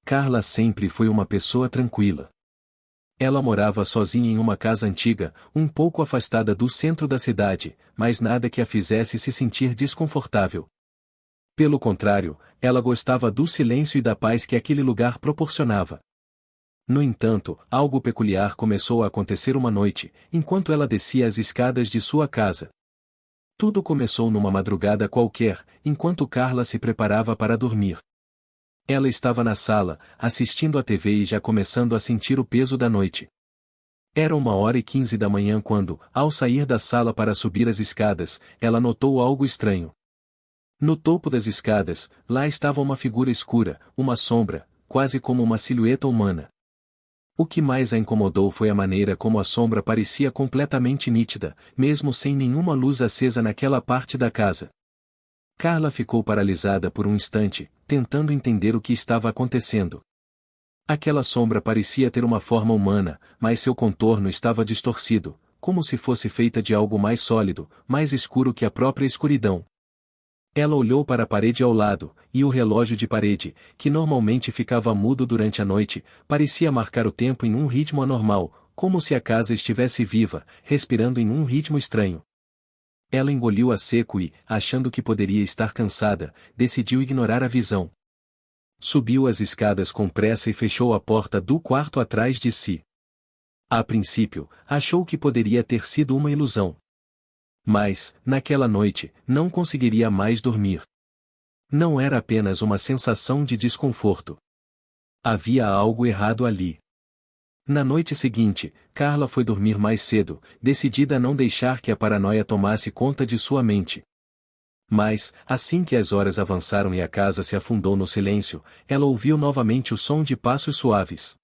Carla sempre foi uma pessoa tranquila. Ela morava sozinha em uma casa antiga, um pouco afastada do centro da cidade, mas nada que a fizesse se sentir desconfortável. Pelo contrário, ela gostava do silêncio e da paz que aquele lugar proporcionava. No entanto, algo peculiar começou a acontecer uma noite, enquanto ela descia as escadas de sua casa. Tudo começou numa madrugada qualquer, enquanto Carla se preparava para dormir. Ela estava na sala, assistindo à TV e já começando a sentir o peso da noite. Era 1h15 da manhã quando, ao sair da sala para subir as escadas, ela notou algo estranho. No topo das escadas, lá estava uma figura escura, uma sombra, quase como uma silhueta humana. O que mais a incomodou foi a maneira como a sombra parecia completamente nítida, mesmo sem nenhuma luz acesa naquela parte da casa. Carla ficou paralisada por um instante, tentando entender o que estava acontecendo. Aquela sombra parecia ter uma forma humana, mas seu contorno estava distorcido, como se fosse feita de algo mais sólido, mais escuro que a própria escuridão. Ela olhou para a parede ao lado, e o relógio de parede, que normalmente ficava mudo durante a noite, parecia marcar o tempo em um ritmo anormal, como se a casa estivesse viva, respirando em um ritmo estranho. Ela engoliu a seco e, achando que poderia estar cansada, decidiu ignorar a visão. Subiu as escadas com pressa e fechou a porta do quarto atrás de si. A princípio, achou que poderia ter sido uma ilusão. Mas, naquela noite, não conseguiria mais dormir. Não era apenas uma sensação de desconforto. Havia algo errado ali. Na noite seguinte, Carla foi dormir mais cedo, decidida a não deixar que a paranoia tomasse conta de sua mente. Mas, assim que as horas avançaram e a casa se afundou no silêncio, ela ouviu novamente o som de passos suaves.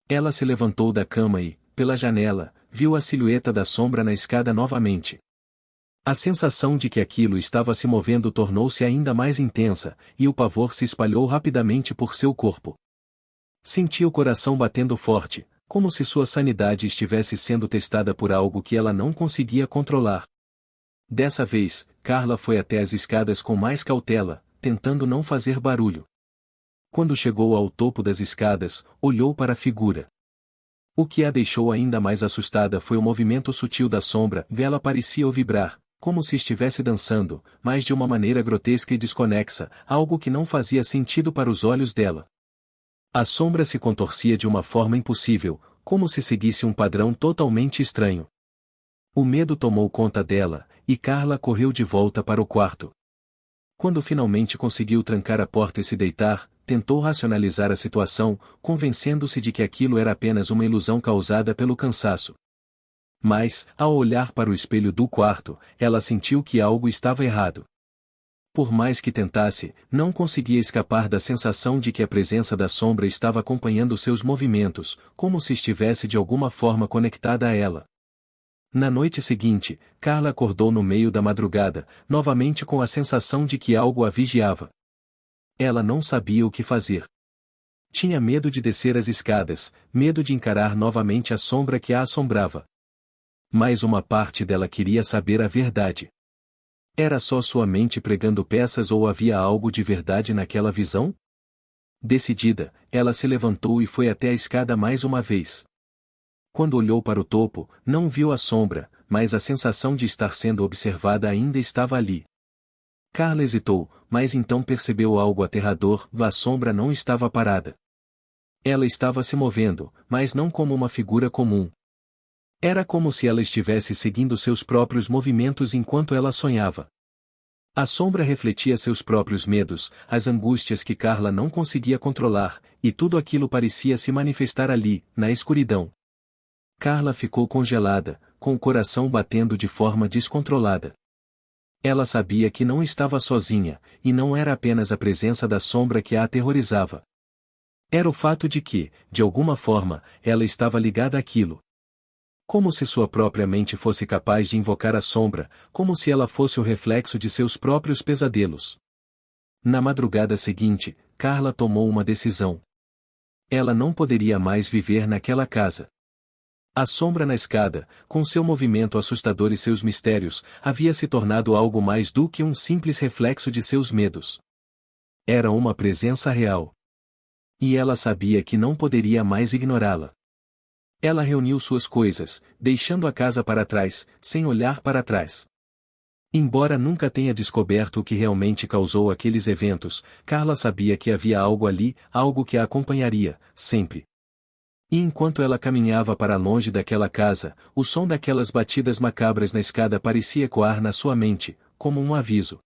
Ela se levantou da cama e, pela janela, viu a silhueta da sombra na escada novamente. A sensação de que aquilo estava se movendo tornou-se ainda mais intensa, e o pavor se espalhou rapidamente por seu corpo. Sentia o coração batendo forte, como se sua sanidade estivesse sendo testada por algo que ela não conseguia controlar. Dessa vez, Carla foi até as escadas com mais cautela, tentando não fazer barulho. Quando chegou ao topo das escadas, olhou para a figura. O que a deixou ainda mais assustada foi o movimento sutil da sombra. Ela parecia vibrar, como se estivesse dançando, mas de uma maneira grotesca e desconexa, algo que não fazia sentido para os olhos dela. A sombra se contorcia de uma forma impossível, como se seguisse um padrão totalmente estranho. O medo tomou conta dela, e Carla correu de volta para o quarto. Quando finalmente conseguiu trancar a porta e se deitar, tentou racionalizar a situação, convencendo-se de que aquilo era apenas uma ilusão causada pelo cansaço. Mas, ao olhar para o espelho do quarto, ela sentiu que algo estava errado. Por mais que tentasse, não conseguia escapar da sensação de que a presença da sombra estava acompanhando seus movimentos, como se estivesse de alguma forma conectada a ela. Na noite seguinte, Carla acordou no meio da madrugada, novamente com a sensação de que algo a vigiava. Ela não sabia o que fazer. Tinha medo de descer as escadas, medo de encarar novamente a sombra que a assombrava. Mas uma parte dela queria saber a verdade. Era só sua mente pregando peças ou havia algo de verdade naquela visão? Decidida, ela se levantou e foi até a escada mais uma vez. Quando olhou para o topo, não viu a sombra, mas a sensação de estar sendo observada ainda estava ali. Carla hesitou, mas então percebeu algo aterrador: a sombra não estava parada. Ela estava se movendo, mas não como uma figura comum. Era como se ela estivesse seguindo seus próprios movimentos enquanto ela sonhava. A sombra refletia seus próprios medos, as angústias que Carla não conseguia controlar, e tudo aquilo parecia se manifestar ali, na escuridão. Carla ficou congelada, com o coração batendo de forma descontrolada. Ela sabia que não estava sozinha, e não era apenas a presença da sombra que a aterrorizava. Era o fato de que, de alguma forma, ela estava ligada àquilo. Como se sua própria mente fosse capaz de invocar a sombra, como se ela fosse o reflexo de seus próprios pesadelos. Na madrugada seguinte, Carla tomou uma decisão. Ela não poderia mais viver naquela casa. A sombra na escada, com seu movimento assustador e seus mistérios, havia se tornado algo mais do que um simples reflexo de seus medos. Era uma presença real. E ela sabia que não poderia mais ignorá-la. Ela reuniu suas coisas, deixando a casa para trás, sem olhar para trás. Embora nunca tenha descoberto o que realmente causou aqueles eventos, Carla sabia que havia algo ali, algo que a acompanharia, sempre. E enquanto ela caminhava para longe daquela casa, o som daquelas batidas macabras na escada parecia ecoar na sua mente, como um aviso.